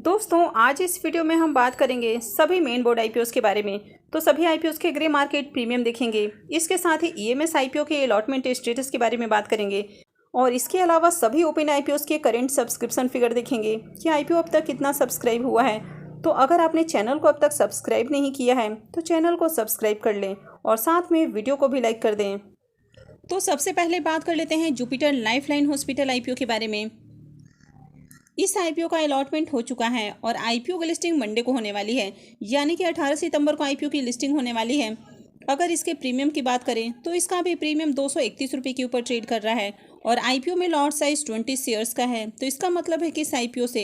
दोस्तों आज इस वीडियो में हम बात करेंगे सभी मेन बोर्ड आईपीओस के बारे में। तो सभी आईपीओस के ग्रे मार्केट प्रीमियम देखेंगे, इसके साथ ही ईएमएस आईपीओ के अलॉटमेंट स्टेटस के बारे में बात करेंगे और इसके अलावा सभी ओपन आईपीओस के करंट सब्सक्रिप्शन फिगर देखेंगे कि आईपीओ अब तक कितना सब्सक्राइब हुआ है। तो अगर आपने चैनल को अब तक सब्सक्राइब नहीं किया है तो चैनल को सब्सक्राइब कर लें और साथ में वीडियो को भी लाइक कर दें। तो सबसे पहले बात कर लेते हैं जुपिटर लाइफलाइन हॉस्पिटल आईपीओ के बारे में। इस आईपीओ का अलॉटमेंट हो चुका है और आईपीओ की लिस्टिंग मंडे को होने वाली है, यानी कि 18 सितंबर को आईपीओ की लिस्टिंग होने वाली है। अगर इसके प्रीमियम की बात करें तो इसका भी प्रीमियम 231 रुपये के ऊपर ट्रेड कर रहा है और आईपीओ में लॉट साइज 20 शेयर्स का है। तो इसका मतलब है कि इस आईपीओ से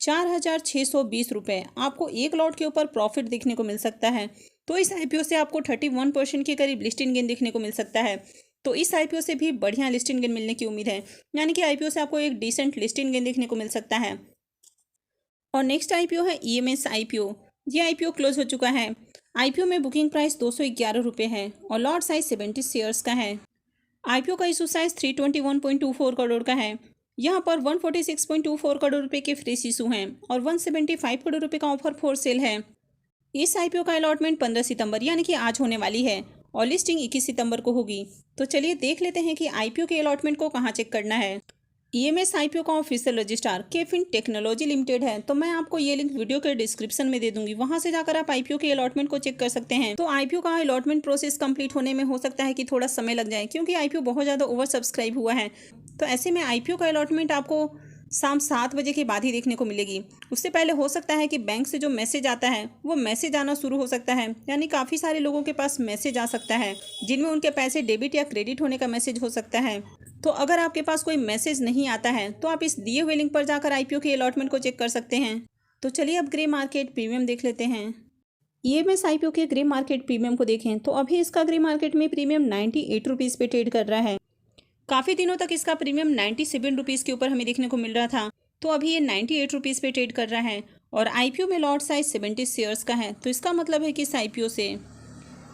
4,620 रुपये आपको एक लॉट के ऊपर प्रॉफिट देखने को मिल सकता है। तो इस आईपीओ से आपको 31% के करीब लिस्टिंग गेन देखने को मिल सकता है। तो इस आईपीओ से भी बढ़िया लिस्टिंग गेन मिलने की उम्मीद है, यानी कि आईपीओ से आपको एक डिसेंट लिस्टिंग गेन देखने को मिल सकता है। और नेक्स्ट आईपीओ है ईएमएस आईपीओ। ये आईपीओ क्लोज हो चुका है। आईपीओ में बुकिंग प्राइस 211 रुपये है और लॉट साइज 70 शेयर्स का है। आईपीओ का इशू साइज 321.24 करोड़ का है। यहाँ पर 146.24 करोड़ रुपये के फ्रेश इशू हैं और 175 करोड़ रुपये का ऑफर फॉर सेल है। इस आईपीओ का अलॉटमेंट 15 सितंबर यानी कि आज होने वाली है और लिस्टिंग 21 सितंबर को होगी। तो चलिए देख लेते हैं कि आईपीओ के अलॉटमेंट को कहाँ चेक करना है। ईएमएस आईपीओ का ऑफिशियल रजिस्ट्रार केफिन टेक्नोलॉजी लिमिटेड है। तो मैं आपको ये लिंक वीडियो के डिस्क्रिप्शन में दे दूंगी, वहां से जाकर आप आईपीओ के अलॉटमेंट को चेक कर सकते हैं। तो आईपीओ का अलॉटमेंट प्रोसेस कंप्लीट होने में हो सकता है कि थोड़ा समय लग जाए, क्योंकि आईपीओ बहुत ज़्यादा ओवर सब्सक्राइब हुआ है। तो ऐसे में आईपीओ का अलॉटमेंट आपको शाम 7 बजे के बाद ही देखने को मिलेगी। उससे पहले हो सकता है कि बैंक से जो मैसेज आता है वो मैसेज आना शुरू हो सकता है, यानी काफ़ी सारे लोगों के पास मैसेज आ सकता है जिनमें उनके पैसे डेबिट या क्रेडिट होने का मैसेज हो सकता है। तो अगर आपके पास कोई मैसेज नहीं आता है तो आप इस दिए हुए लिंक पर जाकर आईपीओ के अलॉटमेंट को चेक कर सकते हैं। तो चलिए अब ग्रे मार्केट प्रीमियम देख लेते हैं। ईएमएस आईपीओ के ग्रे मार्केट प्रीमियम को देखें तो अभी इसका ग्रे मार्केट में प्रीमियम 98 रुपीज़ पे ट्रेड कर रहा है। काफ़ी दिनों तक इसका प्रीमियम 97 रुपीज़ के ऊपर हमें देखने को मिल रहा था, तो अभी ये 98 रुपीज़ पे ट्रेड कर रहा है और आईपीओ में लॉट साइज 70 शेयर्स का है। तो इसका मतलब है कि इस आईपीओ से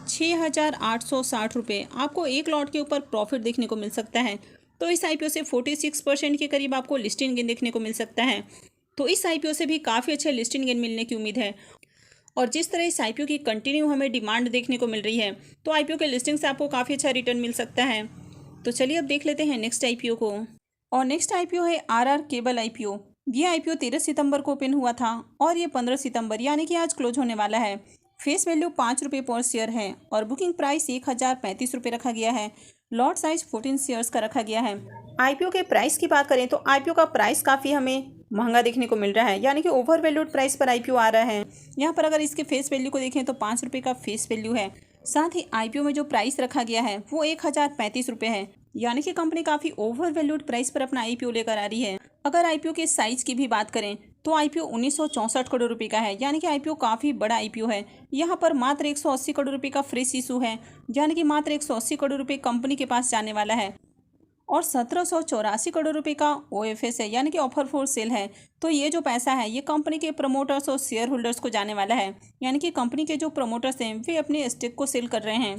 6,860 रुपये आपको एक लॉट के ऊपर प्रॉफिट देखने को मिल सकता है। तो इस आईपीओ से 46% के करीब आपको लिस्टिंग गेन देखने को मिल सकता है। तो इस आईपीओ से भी काफ़ी अच्छे लिस्टिंग गेन मिलने की उम्मीद है। और जिस तरह इस आईपीओ की कंटिन्यू हमें डिमांड देखने को मिल रही है, तो आईपीओ के लिस्टिंग से आपको काफ़ी अच्छा रिटर्न मिल सकता है। तो चलिए अब देख लेते हैं नेक्स्ट आईपीओ को। और नेक्स्ट आईपीओ है आरआर केबल आईपीओ। ये आईपीओ 13 सितंबर को ओपन हुआ था और ये 15 सितंबर यानी कि आज क्लोज होने वाला है। फेस वैल्यू 5 रुपये पर शेयर है और बुकिंग प्राइस 1,035 रुपये रखा गया है। लॉट साइज 14 शेयर्स का रखा गया है। आईपीओ के प्राइस की बात करें तो आईपीओ का प्राइस काफ़ी हमें महंगा देखने को मिल रहा है, यानी कि ओवर वैल्यूड प्राइस पर आईपीओ आ रहा है। यहाँ पर अगर इसके फेस वैल्यू को देखें तो 5 रुपये का फेस वैल्यू है। साथ ही आईपीओ में जो प्राइस रखा गया है वो 1,035 रुपये है, यानी कि कंपनी काफ़ी ओवर वैल्यूड प्राइस पर अपना आईपीओ लेकर आ रही है। अगर आईपीओ के साइज की भी बात करें तो आईपीओ 1964 करोड़ रुपए का है, यानी कि आईपीओ काफ़ी बड़ा आईपीओ है। यहाँ पर मात्र 180 करोड़ रुपए का फ्रेश इशू है, यानी कि मात्र 180 करोड़ रुपए कंपनी के पास जाने वाला है और 1784 करोड़ रुपए का ओएफएस है, यानी कि ऑफर फॉर सेल है। तो ये जो पैसा है ये कंपनी के प्रमोटर्स और शेयर होल्डर्स को जाने वाला है, यानी कि कंपनी के जो प्रमोटर्स हैं वे अपने स्टेक को सेल कर रहे हैं।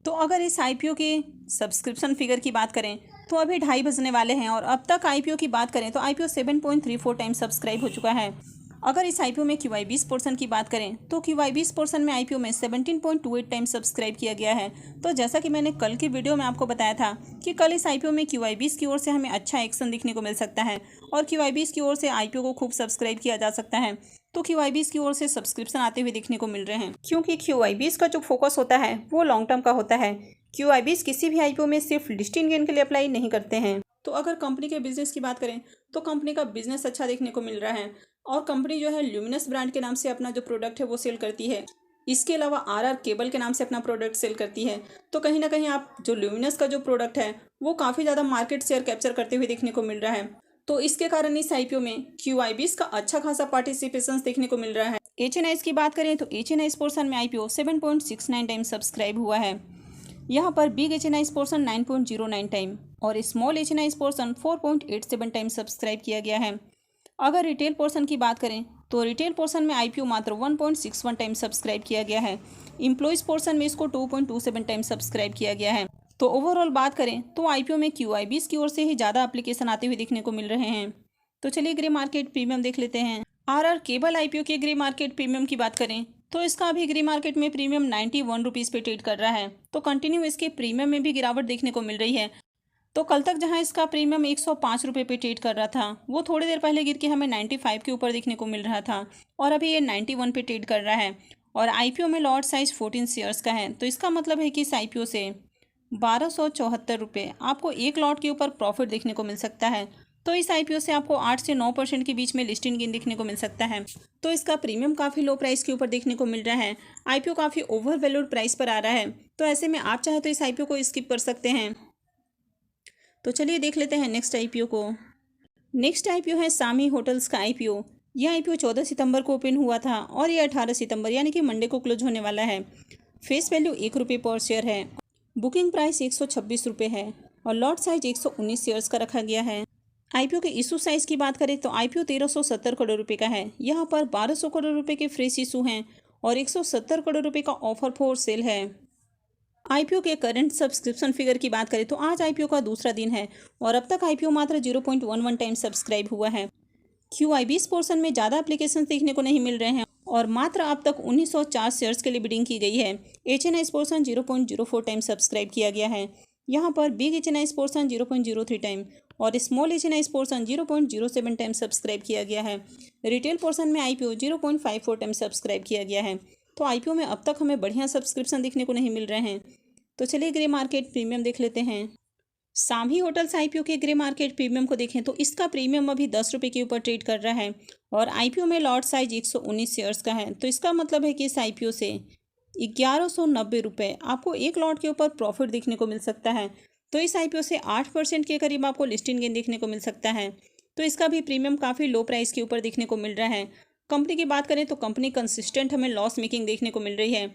तो अगर इस आईपीओ के सब्सक्रिप्शन फिगर की बात करें तो अभी 2:30 बजने वाले हैं और अब तक आईपीओ की बात करें तो आईपीओ 7.34 टाइम सब्सक्राइब हो चुका है। अगर इस आईपीओ में क्यूआई 20 पोर्सन की बात करें तो क्यूआई 20 पोर्सन में आईपीओ में 17.28 टाइम सब्सक्राइब किया गया है। तो जैसा कि मैंने कल की वीडियो में आपको बताया था कि कल इस आईपीओ में क्यूआई 20 की ओर से हमें अच्छा एक्शन दिखने को मिल सकता है और क्यूआई 20 की ओर से आईपीओ को खूब सब्सक्राइब किया जा सकता है। तो क्यूआई 20 की ओर से सब्सक्रिप्शन आते हुए देखने को मिल रहे हैं, क्योंकि क्यूआई 20 का जो फोकस होता है वो लॉन्ग टर्म का होता है। क्यूआई 20 किसी भी आईपीओ में सिर्फ लिस्टिंग गेन के लिए अप्लाई नहीं करते हैं। तो अगर कंपनी के बिजनेस की बात करें तो कंपनी का बिजनेस अच्छा देखने को मिल रहा है और कंपनी जो है ल्यूमिनस ब्रांड के नाम से अपना जो प्रोडक्ट है वो सेल करती है। इसके अलावा आरआर केबल के नाम से अपना प्रोडक्ट सेल करती है। तो कहीं ना कहीं आप जो ल्यूमिनस का जो प्रोडक्ट है वो काफ़ी ज़्यादा मार्केट शेयर कैप्चर करते हुए देखने को मिल रहा है। तो इसके कारण इस आईपीओ में क्यूआई 20 का अच्छा खासा पार्टिसिपेशन देखने को मिल रहा है। एचएनआईज की बात करें तो एचएनआईज पोर्सन में आईपीओ 7.69 टाइम सब्सक्राइब हुआ है। यहाँ पर बिग एचएनआईज पोर्सन 9.09 टाइम और स्मॉल एचएनआईज पोर्सन 4.87 टाइम सब्सक्राइब किया गया है। अगर रिटेल पोर्सन की बात करें तो रिटेल पोर्सन में आईपीओ मात्र 1.61 टाइम सब्सक्राइब किया गया है। एम्प्लॉइज पोर्सन में इसको 2.27 टाइम सब्सक्राइब किया गया है। तो ओवरऑल बात करें तो आईपीओ में क्यूआई 20 की ओर से ही ज़्यादा एप्लीकेशन आते हुए देखने को मिल रहे हैं। तो चलिए ग्रे मार्केट प्रीमियम देख लेते हैं। आरआर केबल आईपीओ के ग्रे मार्केट प्रीमियम की बात करें तो इसका अभी ग्रे मार्केट में प्रीमियम 91 रुपीज़ पे ट्रेड कर रहा है। तो कंटिन्यू इसके प्रीमियम में भी गिरावट देखने को मिल रही है। तो कल तक जहां इसका प्रीमियम 105 रुपये पे ट्रेड कर रहा था, वो थोड़ी देर पहले गिर के हमें 95 के ऊपर देखने को मिल रहा था और अभी ये 91 पे ट्रेड कर रहा है। और आईपीओ में लॉट साइज 14 शेयर्स का है। तो इसका मतलब है कि इस आईपीओ से 1274 रुपये आपको एक लॉट के ऊपर प्रॉफिट देखने को मिल सकता है। तो इस आईपीओ से आपको 8 से 9% के बीच में लिस्टिंग गेन देखने को मिल सकता है। तो इसका प्रीमियम काफ़ी लो प्राइस के ऊपर देखने को मिल रहा है। आईपीओ काफ़ी ओवर वैल्यूड प्राइस पर आ रहा है। तो ऐसे में आप चाहे तो इस आईपीओ को स्किप कर सकते हैं। तो चलिए देख लेते हैं नेक्स्ट आईपीओ को। नेक्स्ट आईपीओ है सामी होटल्स का आईपीओ। यह आईपीओ 14 सितंबर को ओपन हुआ था और यह 18 सितंबर यानी कि मंडे को क्लोज होने वाला है। फेस वैल्यू 1 रुपये पर शेयर है। बुकिंग प्राइस 126 रुपये है और लॉट साइज 119 शेयर्स का रखा गया है। आईपीओ के इशू साइज की बात करें तो आईपीओ 1370 करोड़ रुपए का है। यहाँ पर 1200 करोड़ रुपए के फ्रेश इशू हैं और 170 करोड़ रुपए का ऑफर फॉर सेल है। आईपीओ के करंट सब्सक्रिप्शन फिगर की बात करें तो आज आईपीओ का दूसरा दिन है और अब तक आईपीओ मात्र 0.11 टाइम सब्सक्राइब हुआ है। QIBs पोर्शन में ज़्यादा एप्लीकेशन देखने को नहीं मिल रहे हैं और मात्र अब तक 1904 शेयर्स के लिए बिडिंग की गई है। HNIs पोर्शन 0.04 टाइम सब्सक्राइब किया गया है। यहाँ पर बिग HNIs पोर्शन 0.03 टाइम और small HNIs portion 0.07 time subscribe किया गया है। रिटेल पोर्शन में आईपीओ 0.54 टाइम सब्सक्राइब किया गया है। तो आईपीओ में अब तक हमें बढ़िया सब्सक्रिप्शन देखने को नहीं मिल रहे हैं। तो चलिए ग्रे मार्केट प्रीमियम देख लेते हैं। सामी होटल्स आईपीओ के ग्रे मार्केट प्रीमियम को देखें तो इसका प्रीमियम अभी 10 रुपये के ऊपर ट्रेड कर रहा है और आईपीओ में लॉट साइज 119 शेयर्स का है। तो इसका मतलब है कि इस आईपीओ से 1190 रुपये आपको एक लॉट के ऊपर प्रॉफिट देखने को मिल सकता है। तो इस आईपीओ से 8% के करीब आपको लिस्टिंग गेन देखने को मिल सकता है। तो इसका भी प्रीमियम काफ़ी लो प्राइस के ऊपर देखने को मिल रहा है। कंपनी की बात करें तो कंपनी कंसिस्टेंट हमें लॉस मेकिंग देखने को मिल रही है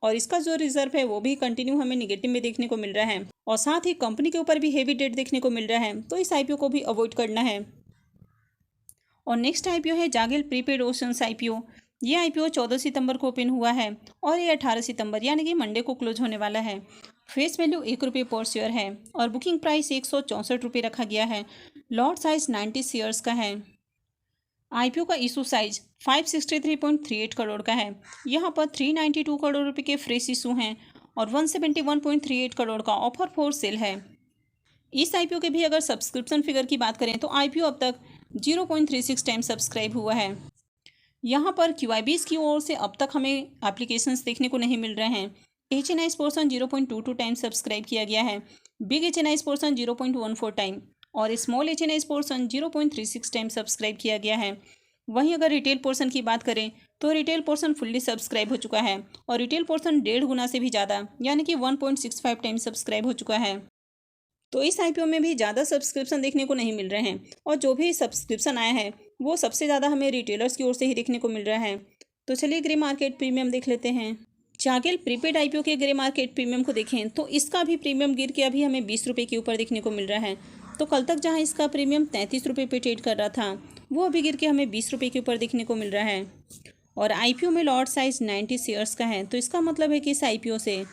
और इसका जो रिजर्व है वो भी कंटिन्यू हमें निगेटिव में देखने को मिल रहा है और साथ ही कंपनी के ऊपर भी हेवी डेट देखने को मिल रहा है। तो इस आईपीओ को भी अवॉइड करना है। और नेक्स्ट आईपीओ है जागिल प्रीपेड ओशंस आईपीओ। ये आईपीओ 14 सितंबर को ओपन हुआ है और ये 18 सितंबर यानी कि मंडे को क्लोज होने वाला है। फेस वैल्यू 1 रुपये पर शेयर है और बुकिंग प्राइस 164 रुपये रखा गया है। लॉट साइज 90 शेयर्स का है। आईपीओ का इशू साइज 563.38 करोड़ का है। यहाँ पर 392 करोड़ रुपए के फ्रेश इशू हैं और 171.38 करोड़ का ऑफर फॉर सेल है। इस आईपीओ के भी अगर सब्सक्रिप्शन फिगर की बात करें तो आईपीओ अब तक 0.36 टाइम सब्सक्राइब हुआ है। यहाँ पर QIBs की ओर से अब तक हमें एप्लीकेशंस देखने को नहीं मिल रहे हैं। HNIs पोर्शन 0.22 टाइम सब्सक्राइब किया गया है। बिग HNIs पोर्शन 0.14 टाइम और small HNIs portion 0.36 time subscribe किया गया है। वहीं अगर रिटेल पोर्शन की बात करें तो रिटेल पोर्शन फुल्ली सब्सक्राइब हो चुका है और रिटेल पोर्शन 1.5 गुना से भी ज़्यादा यानी कि 1.65 टाइम सब्सक्राइब हो चुका है। तो इस आईपीओ में भी ज़्यादा सब्सक्रिप्शन देखने को नहीं मिल रहे हैं और जो भी सब्सक्रिप्शन आया है वो सबसे ज़्यादा हमें रिटेलर्स की ओर से ही देखने को मिल रहा है। तो चलिए ग्रे मार्केट प्रीमियम देख लेते हैं। जागिल प्रीपेड आईपीओ के ग्रे मार्केट प्रीमियम को देखें तो इसका भी प्रीमियम गिर के अभी हमें 20 रुपये के ऊपर देखने को मिल रहा है। तो कल तक जहां इसका प्रीमियम 33 रुपये पे ट्रेड कर रहा था वो अभी गिर के हमें 20 रुपये के ऊपर देखने को मिल रहा है और आईपीओ में लॉट साइज 90 शेयर्स का है। तो इसका मतलब है कि इस आईपीओ से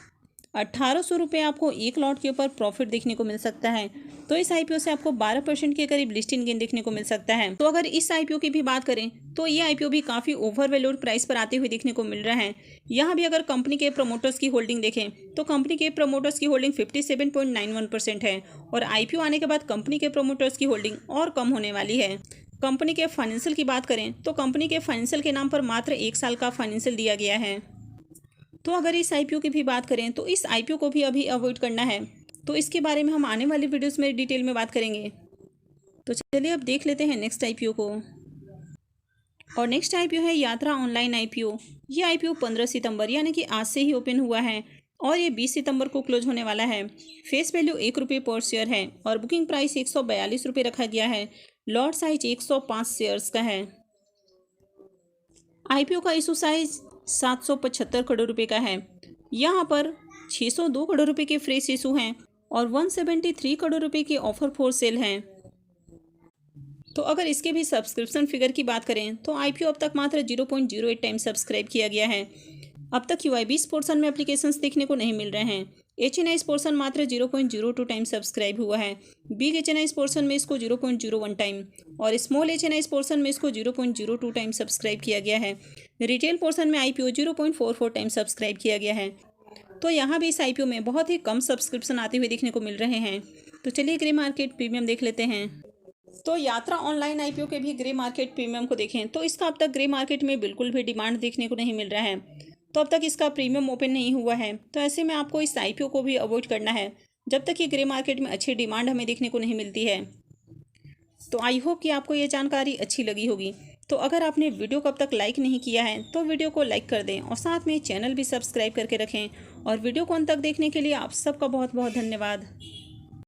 1800 रुपये आपको एक लॉट के ऊपर प्रॉफिट देखने को मिल सकता है। तो इस आईपीओ से आपको 12% के करीब लिस्टिंग गेन देखने को मिल सकता है। तो अगर इस आईपीओ की भी बात करें तो ये आईपीओ भी काफ़ी ओवर वैल्यूड प्राइस पर आते हुए देखने को मिल रहा है। यहाँ भी अगर कंपनी के प्रमोटर्स की होल्डिंग देखें तो कंपनी के प्रमोटर्स की होल्डिंग 57.91% है और आईपीओ आने के बाद कंपनी के प्रमोटर्स की होल्डिंग और कम होने वाली है। कंपनी के फाइनेंशियल की बात करें तो कंपनी के फाइनेंशियल के नाम पर मात्र 1 साल का फाइनेंशियल दिया गया है। तो अगर इस आईपीओ की भी बात करें तो इस आईपीओ को भी अभी अवॉइड करना है। तो इसके बारे में हम आने वाली वीडियोस में डिटेल में बात करेंगे। तो चलिए अब देख लेते हैं नेक्स्ट आईपीओ को। और नेक्स्ट आईपीओ है यात्रा ऑनलाइन आईपीओ। ये आईपीओ 15 सितंबर यानी कि आज से ही ओपन हुआ है और ये 20 सितंबर को क्लोज होने वाला है। फेस वैल्यू 1 रुपये पर शेयर है और बुकिंग प्राइस 142 रुपये रखा गया है। लॉट साइज 105 शेयर्स का है। आईपीओ का इशू साइज 775 करोड़ रुपए का है। यहाँ पर 602 करोड़ रुपए के फ्रेश इशू हैं और 173 करोड़ रुपए के ऑफर फॉर सेल हैं। तो अगर इसके भी सब्सक्रिप्शन फिगर की बात करें तो आईपीओ अब तक मात्र 0.08 टाइम सब्सक्राइब किया गया है। अब तक QIBs पोर्शन में एप्लीकेशंस देखने को नहीं मिल रहे हैं। HNI पोर्शन मात्र 0.02 टाइम सब्सक्राइब हुआ है। बिग HNI पोर्शन में इसको 0.01 टाइम और स्मॉल HNI पोर्शन में इसको 0.02 टाइम सब्सक्राइब किया गया है। रिटेल पोर्शन में IPO 0.44 टाइम सब्सक्राइब किया गया है। तो यहाँ भी इस IPO में बहुत ही कम सब्सक्रिप्शन आते हुए देखने को मिल रहे हैं। तो चलिए ग्रे मार्केट प्रीमियम देख लेते हैं। तो यात्रा ऑनलाइन IPO के भी ग्रे मार्केट प्रीमियम को देखें तो इसका अब तक ग्रे मार्केट में बिल्कुल भी डिमांड देखने को नहीं मिल रहा है। तो अब तक इसका प्रीमियम ओपन नहीं हुआ है। तो ऐसे में आपको इस IPO को भी अवॉइड करना है जब तक कि ग्रे मार्केट में अच्छी डिमांड हमें देखने को नहीं मिलती है। तो आई होप कि आपको ये जानकारी अच्छी लगी होगी। तो अगर आपने वीडियो को अब तक लाइक नहीं किया है तो वीडियो को लाइक कर दें और साथ में चैनल भी सब्सक्राइब करके रखें। और वीडियो को अंत तक देखने के लिए आप सबका बहुत बहुत धन्यवाद।